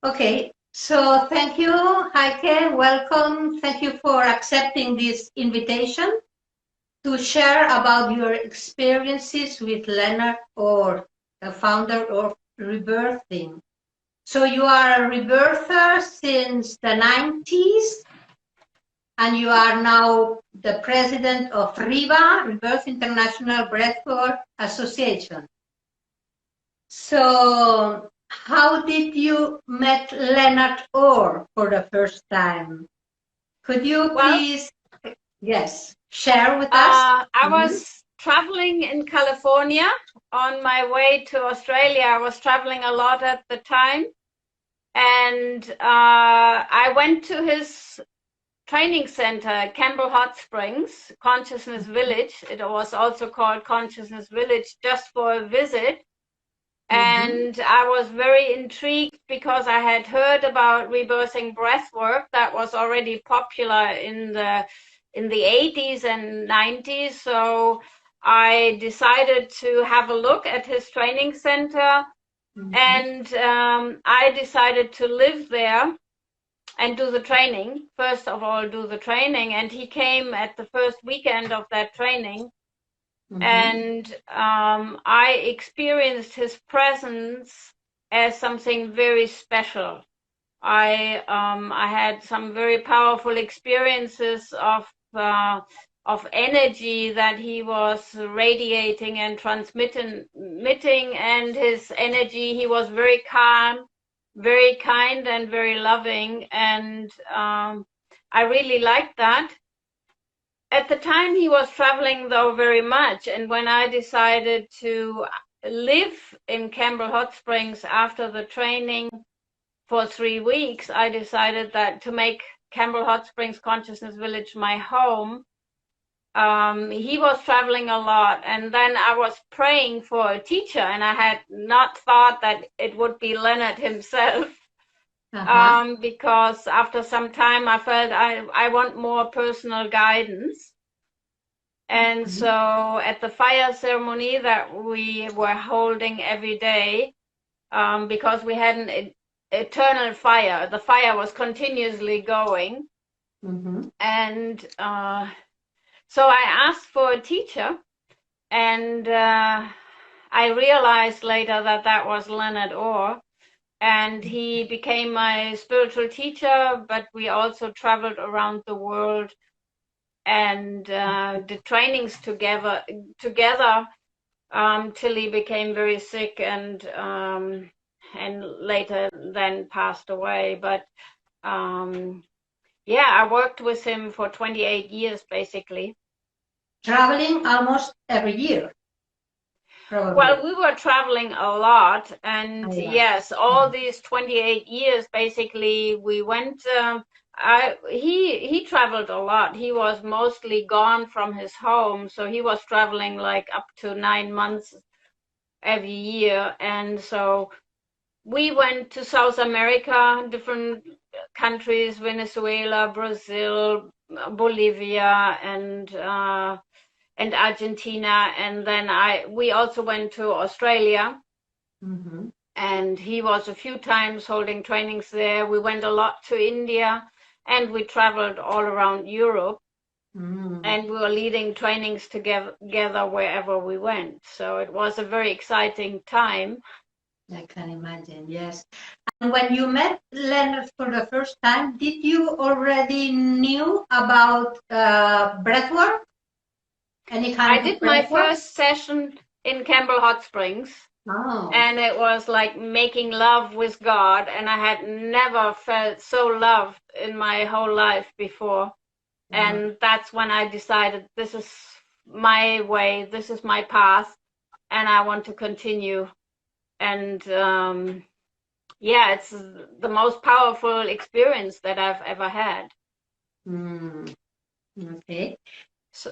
Okay, so thank you, Heike. Welcome. Thank you for accepting this invitation to share about your experiences with Leonard Orr, the founder of Rebirthing. So you are a rebirther since the 90s, and you are now the president of RIBA, Rebirth International Breathwork Association. So how did you met Leonard Orr for the first time? Could you please, yes, share with us? I was traveling in California on my way to Australia. I was traveling a lot at the time. And I went to his training center, Campbell Hot Springs, Consciousness Village. It was also called Consciousness Village, just for a visit. And I was very intrigued because I had heard about rebirthing breathwork that was already popular in the 80s and 90s. So I decided to have a look at his training center. And I decided to live there and do the training. First of all, do the training. And he came at the first weekend of that training. And I experienced his presence as something very special. I had some very powerful experiences of energy that he was radiating and transmitting, and his energy, he was very calm, very kind, and very loving, and I really liked that. At the time, he was traveling, though, very much, and when I decided to live in Campbell Hot Springs after the training for 3 weeks, I decided that to make Campbell Hot Springs Consciousness Village my home. He was traveling a lot, and then I was praying for a teacher, and I had not thought that it would be Leonard himself. Because after some time I felt I want more personal guidance. And so at the fire ceremony that we were holding every day, because we had an eternal fire, the fire was continuously going. And so I asked for a teacher, and I realized later that that was Leonard Orr. And he became my spiritual teacher, but we also traveled around the world and did trainings together till he became very sick and later then passed away. But yeah, I worked with him for 28 years, basically. Traveling almost every year. Probably. Well, we were traveling a lot, and yes, all these 28 years, basically, we went. He traveled a lot. He was mostly gone from his home, so he was traveling like up to 9 months every year, and so we went to South America, different countries: Venezuela, Brazil, Bolivia, and Argentina, and then we also went to Australia, and he was a few times holding trainings there. We went a lot to India, and we traveled all around Europe, and we were leading trainings together wherever we went. So it was a very exciting time. I can imagine, yes. And when you met Leonard for the first time, did you already knew about breathwork? I did my first session in Campbell Hot Springs, and it was like making love with God, and I had never felt so loved in my whole life before. And that's when I decided this is my way, this is my path, and I want to continue. And yeah, it's the most powerful experience that I've ever had. Okay.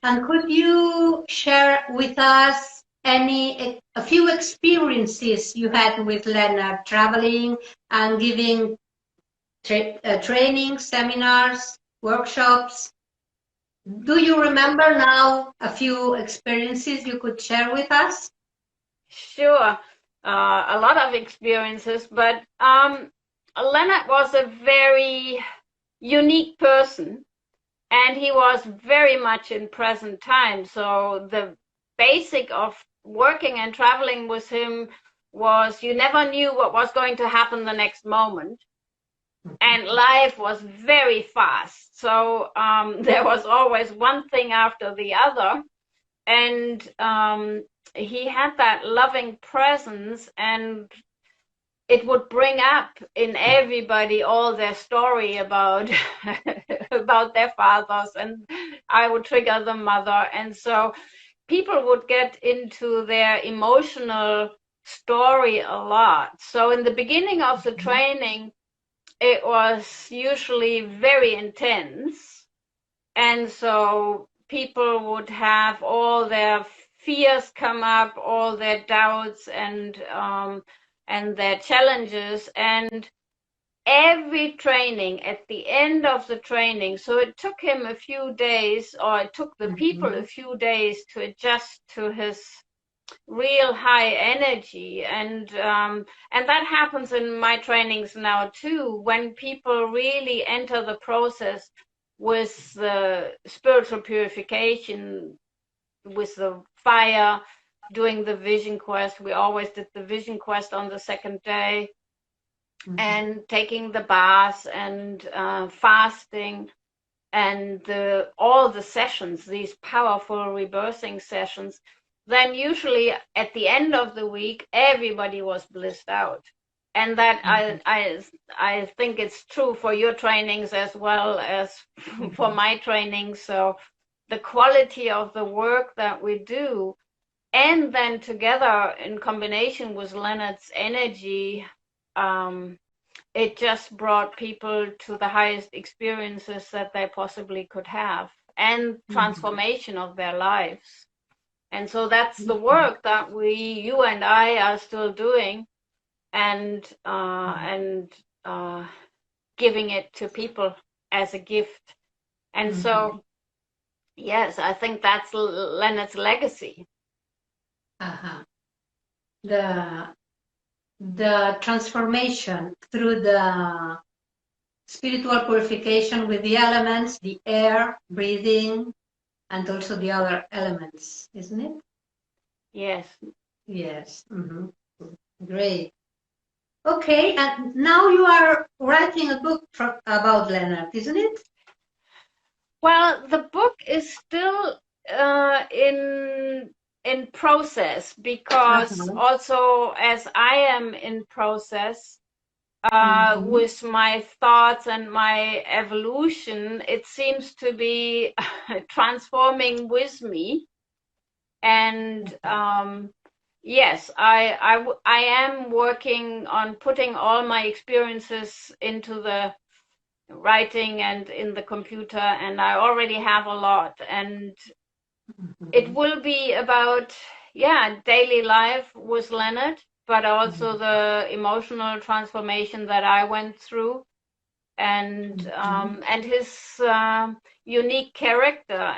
And could you share with us a few experiences you had with Leonard, traveling and giving training, seminars, workshops? Do you remember now a few experiences you could share with us? Sure, a lot of experiences, but Leonard was a very unique person, and he was very much in present time. So the basic of working and traveling with him was you never knew what was going to happen the next moment. And life was very fast. So there was always one thing after the other. And he had that loving presence, and it would bring up in everybody all their story about about their fathers, and I would trigger the mother. And so people would get into their emotional story a lot. So in the beginning of the training, it was usually very intense. And so people would have all their fears come up, all their doubts and their challenges. And every training, at the end of the training, so it took him a few days, or it took the people a few days to adjust to his real high energy. And that happens in my trainings now too, when people really enter the process with the spiritual purification, with the fire, doing the vision quest. We always did the vision quest on the second day, and taking the bath and fasting, and all the sessions, these powerful rebirthing sessions. Then usually at the end of the week, everybody was blissed out. And that I think it's true for your trainings as well as for my trainings. So the quality of the work that we do, and then together in combination with Leonard's energy, it just brought people to the highest experiences that they possibly could have, and transformation of their lives. And so that's the work that you and I are still doing, and giving it to people as a gift. And so, yes, I think that's Leonard's legacy. The transformation through the spiritual purification with the elements, the air, breathing, and also the other elements, isn't it? Yes. Yes. Great. Okay, and now you are writing a book about Leonard, isn't it? Well, the book is still in process, because also as I am in process with my thoughts and my evolution, it seems to be transforming with me. And yes, I am working on putting all my experiences into the writing and in the computer, and I already have a lot. And it will be about, daily life with Leonard, but also the emotional transformation that I went through, and his unique character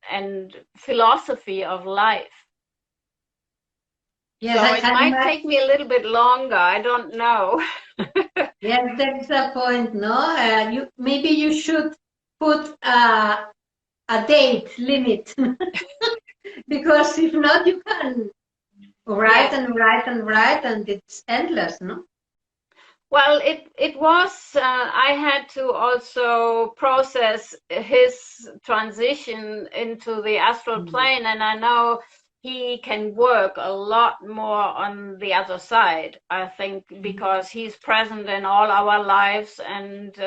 and philosophy of life. Yes, so it might take me a little bit longer. I don't know. Yes, that's the point. No, maybe you should put a date limit, because if not, you can write and write and write, and it's endless. No. Well, it was. I had to also process his transition into the astral plane, and I know he can work a lot more on the other side, I think, because he's present in all our lives, and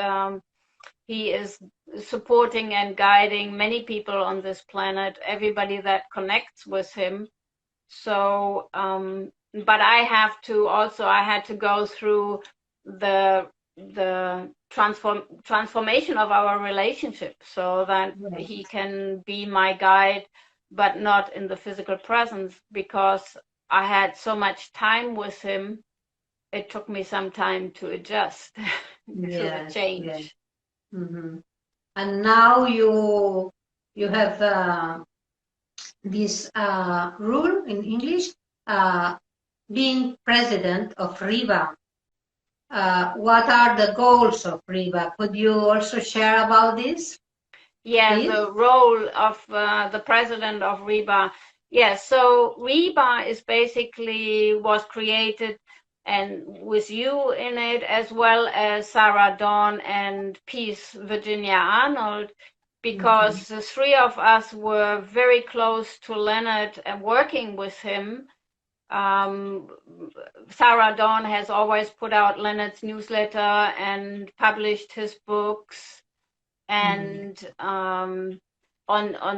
he is supporting and guiding many people on this planet, everybody that connects with him. So, but I had to go through the transformation of our relationship, so that he can be my guide, but not in the physical presence, because I had so much time with him. It took me some time to adjust to the change. Yes. And now you have this rule in English, being president of RIBA. what are the goals of RIBA? Could you also share about this? Yeah, Please? the role of the president of RIBA. Yes, so RIBA is basically was created and with you in it, as well as Sarah Dawn and Peace Virginia Arnold, because the three of us were very close to Leonard and working with him. Sarah Dawn has always put out Leonard's newsletter and published his books and on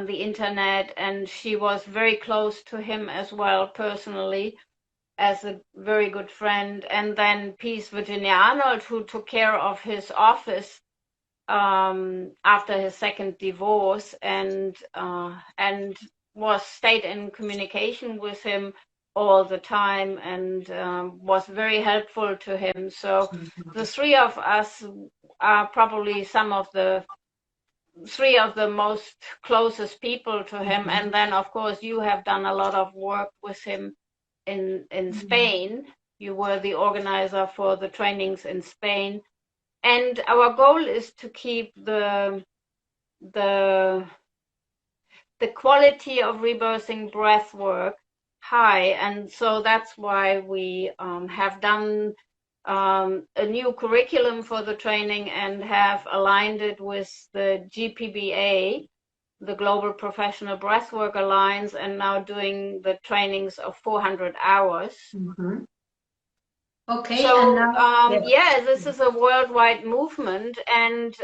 the internet, and she was very close to him as well personally as a very good friend. And then Peace Virginia Arnold, who took care of his office after his second divorce and was stayed in communication with him all the time and was very helpful to him. So the three of us are probably three of the most closest people to him. And then, of course, you have done a lot of work with him in Spain. You were the organizer for the trainings in Spain. And our goal is to keep the quality of rebirthing breathwork high. And so that's why we have done a new curriculum for the training and have aligned it with the GPBA, the Global Professional Breathwork Alliance, and now doing the trainings of 400 hours. Okay. So, and now, yeah, this is a worldwide movement, and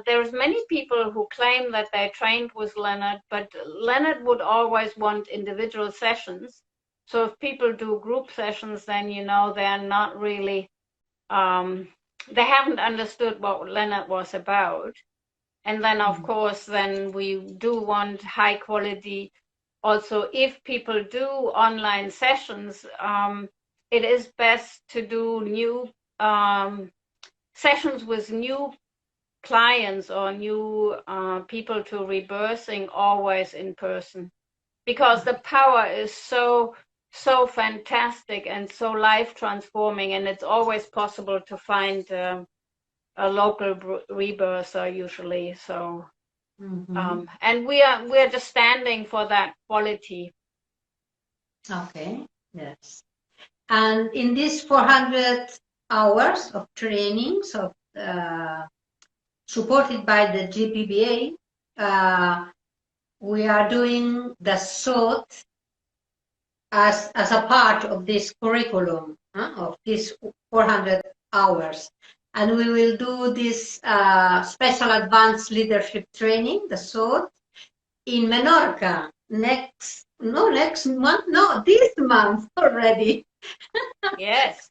there's many people who claim that they trained with Leonard, but Leonard would always want individual sessions. So if people do group sessions, then, you know, they're not really, they haven't understood what Leonard was about. And then, of course, then we do want high quality. Also, if people do online sessions, it is best to do new sessions with new clients or new people to rebirthing always in person, because the power is so fantastic and so life transforming, and it's always possible to find a local rebirther usually. So and we are just standing for that quality. Okay. Yes. And in these 400 hours of trainings supported by the GPBA, we are doing the SOT as a part of this curriculum of these 400 hours. And we will do this special advanced leadership training, the SOT, in Menorca this month already. Yes.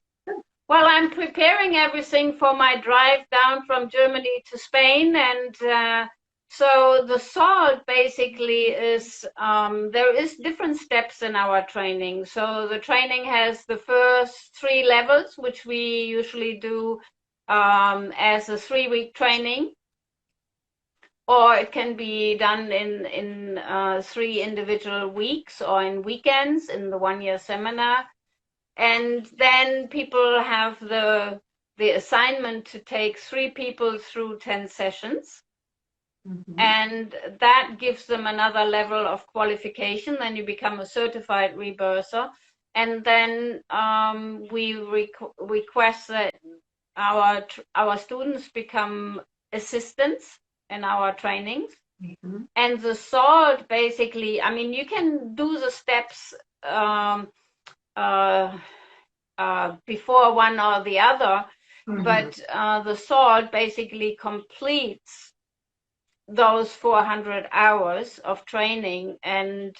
Well, I'm preparing everything for my drive down from Germany to Spain. And so the SALT basically is, there is different steps in our training. So the training has the first 3 levels, which we usually do as a 3-week training. Or it can be done in 3 individual weeks or in weekends in the 1-year seminar. And then people have the assignment to take 3 people through 10 sessions. And that gives them another level of qualification. Then you become a certified rebirther. And then we request that our students become assistants in our trainings. And the SALT basically, I mean, you can do the steps before one or the other, but the SALT basically completes those 400 hours of training, and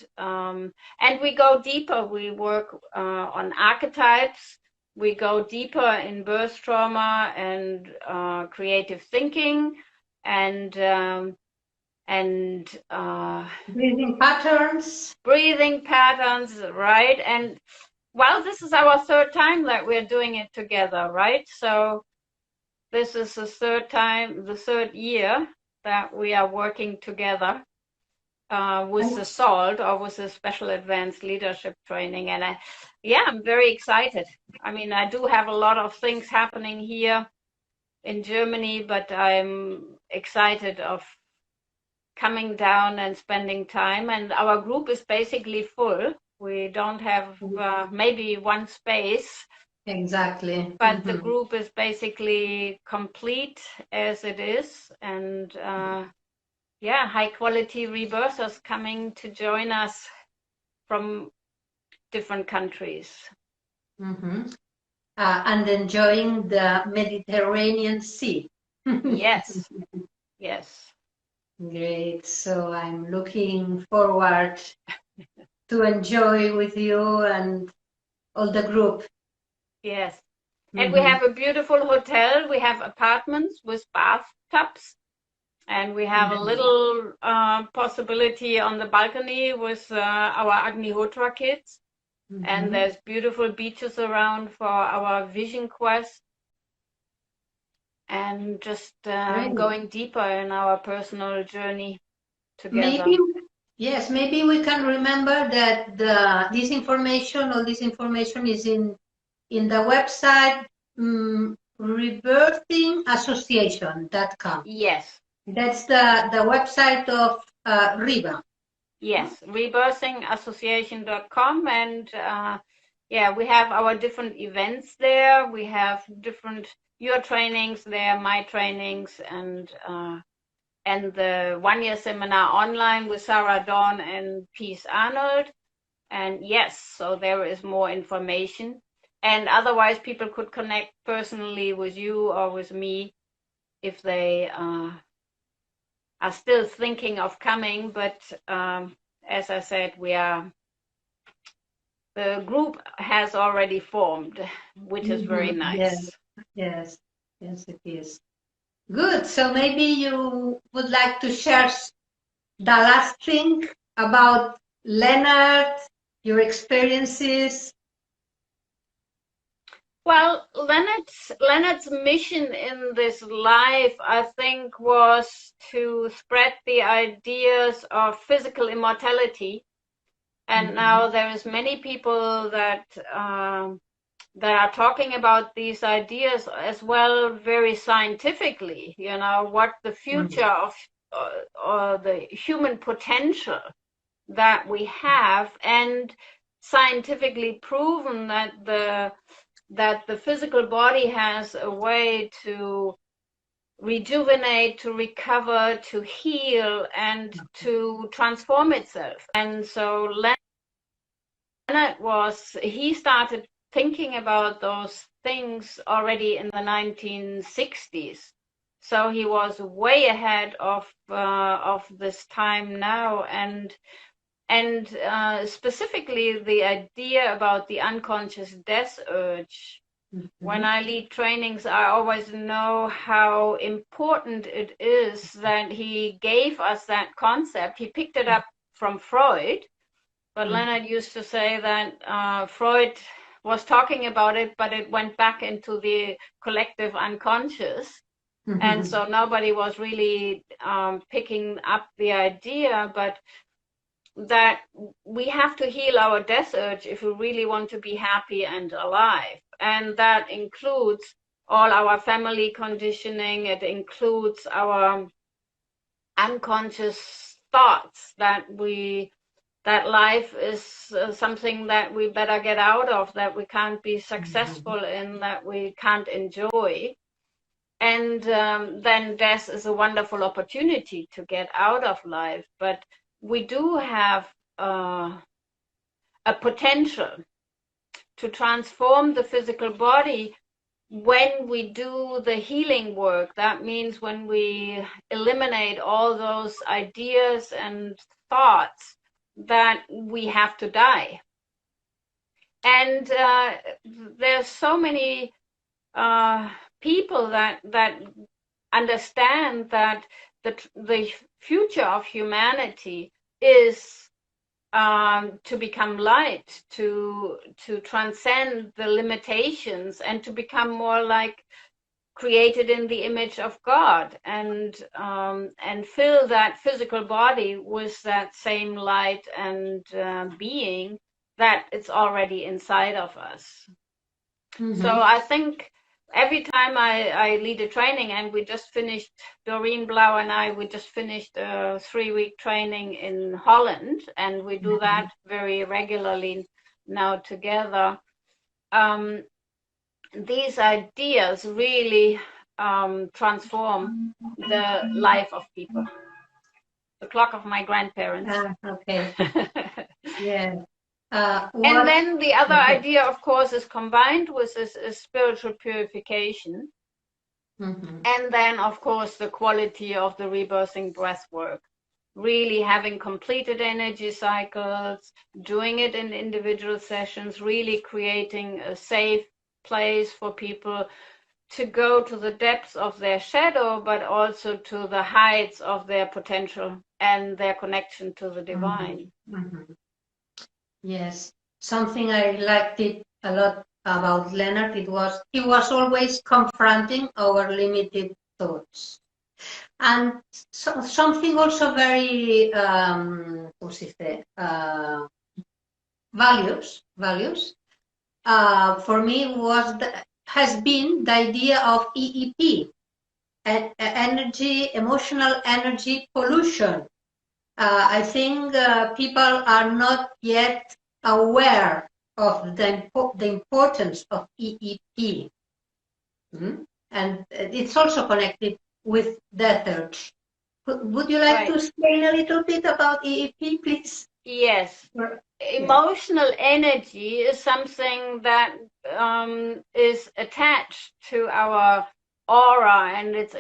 we go deeper. We work on archetypes. We go deeper in birth trauma and creative thinking and breathing patterns, right? And well, this is our 3rd time that we're doing it together, right? So this is the 3rd time, the 3rd year that we are working together. with the SALT, or with the Special Advanced Leadership Training. And I'm very excited. I mean, I do have a lot of things happening here in Germany, but I'm excited of coming down and spending time. And our group is basically full. We don't have maybe one space. Exactly. But the group is basically complete as it is. And high quality rebirthers coming to join us from different countries. And enjoying the Mediterranean Sea. Yes, yes. Great. So I'm looking forward to enjoy with you and all the group. Yes. And we have a beautiful hotel. We have apartments with bathtubs. And we have a little possibility on the balcony with our Agnihotra kids. And there's beautiful beaches around for our vision quest. And just going deeper in our personal journey together. Maybe we can remember that all this information is in the website rebirthingassociation.com. Yes. That's the website of RIBA. Yes, rebirthingassociation.com. And we have our different events there. We have your trainings there, my trainings, and the one-year seminar online with Sarah Dawn and Peace Arnold. And yes, so there is more information. And otherwise, people could connect personally with you or with me if they are still thinking of coming. But as I said, the group has already formed, which is very nice. Yes, it is. Good. So maybe you would like to share the last thing about Leonard, your experiences. Well, Leonard's mission in this life, I think, was to spread the ideas of physical immortality. And now there is many people that are talking about these ideas as well, very scientifically. You know, what the future of or the human potential that we have, and scientifically proven that the physical body has a way to rejuvenate, to recover, to heal, and to transform itself. And so Leonard he started thinking about those things already in the 1960s. So he was way ahead of this time now, and specifically the idea about the unconscious death urge. When I lead trainings, I always know how important it is that he gave us that concept. He picked it up from Freud, but Leonard used to say that Freud was talking about it, but it went back into the collective unconscious. And so nobody was really picking up the idea, but that we have to heal our death urge if we really want to be happy and alive. And that includes all our family conditioning. It includes our unconscious thoughts that life is something that we better get out of, that we can't be successful in, that we can't enjoy. And then death is a wonderful opportunity to get out of life. But we do have a potential to transform the physical body when we do the healing work. That means when we eliminate all those ideas and thoughts that we have to die. And there's so many people that understand that the future of humanity is to become light, to transcend the limitations, and to become more like created in the image of God, and fill that physical body with that same light and being that it's already inside of us. So I think every time I lead a training, and we just finished, Doreen Blau and I, we just finished a 3-week training in Holland, and we do that very regularly now together. These ideas really transform the life of people. The clock of my grandparents. Okay. Yeah. And then the other idea, of course, is combined with this is spiritual purification. And then, of course, the quality of the rebirthing breath work. Really having completed energy cycles, doing it in individual sessions, really creating a safe place for people to go to the depths of their shadow, but also to the heights of their potential and their connection to the divine. Yes, something I liked it a lot about Leonard, he was always confronting our limited thoughts. And something also very, values, for me has been the idea of EEP, emotional energy pollution. I think people are not yet aware of the importance of EEP. And it's also connected with death urge. Would you like to explain a little bit about EEP, please? Yes. Emotional energy is something that is attached to our aura, and it's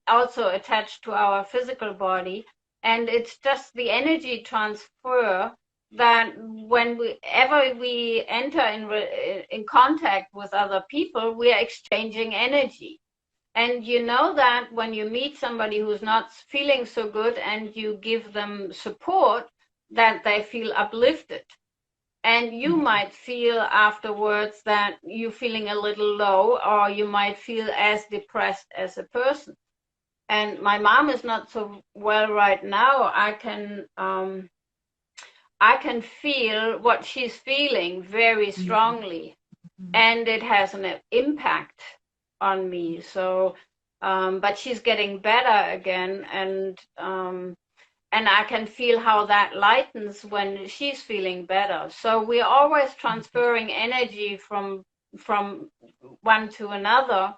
also attached to our physical body. And it's just the energy transfer that whenever we enter in contact with other people, we are exchanging energy. And you know that when you meet somebody who's not feeling so good and you give them support, that they feel uplifted. And you might feel afterwards that you're feeling a little low, or you might feel as depressed as a person. And my mom is not so well right now. I can feel what she's feeling very strongly, and it has an impact on me. So, but she's getting better again, and I can feel how that lightens when she's feeling better. So we're always transferring energy from one to another,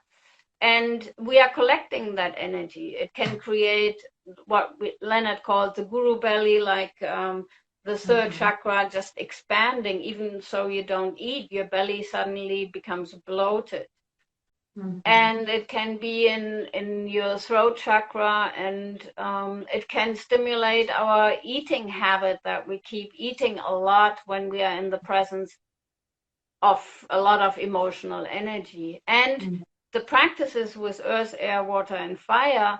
and we are collecting that energy. It can create what Leonard called the guru belly, like the third chakra just expanding. Even so you don't eat, your belly suddenly becomes bloated. And it can be in your throat chakra, and it can stimulate our eating habit, that we keep eating a lot when we are in the presence of a lot of emotional energy. And the practices with earth, air, water, and fire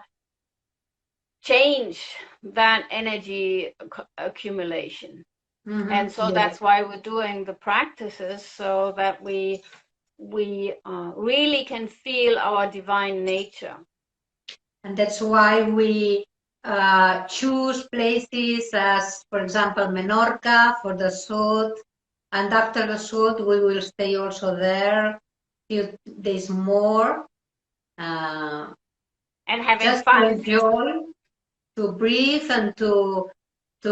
change that energy accumulation. And so that's why we're doing the practices, so that we really can feel our divine nature. And that's why we choose places as, for example, Menorca for the Sud, and after the Sud we will stay also there till there's more. And having just fun. To enjoy, to breathe, and to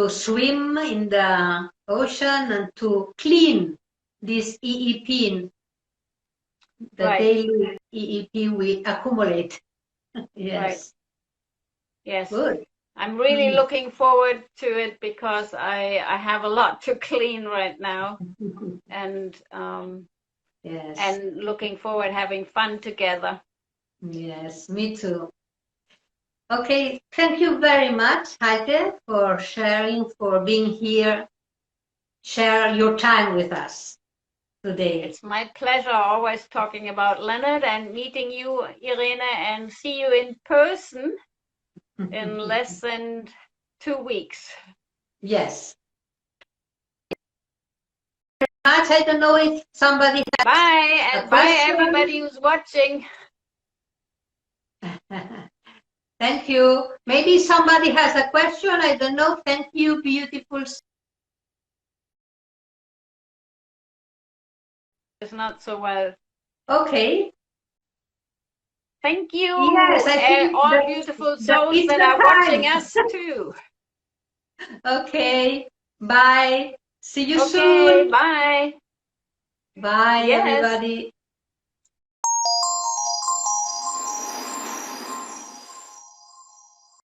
swim in the ocean, and to clean this EEP, the daily EEP we accumulate. Yes. Yes. Good. I'm really looking forward to it, because I have a lot to clean right now, and and looking forward having fun together. Yes, me too. Okay, thank you very much, Heike, for sharing, for being here, share your time with us today. It's my pleasure, always talking about Leonard, and meeting you, Irene, and see you in person in less than 2 weeks. Yes. I don't know if somebody has Bye, and bye everybody who's watching. Thank you. Maybe somebody has a question. I don't know. Thank you, beautiful. It's not so well. Okay. Thank you, Yes, I think all beautiful souls that are watching us too. Okay. Bye. See you Okay, soon. bye. Bye, Yes. everybody.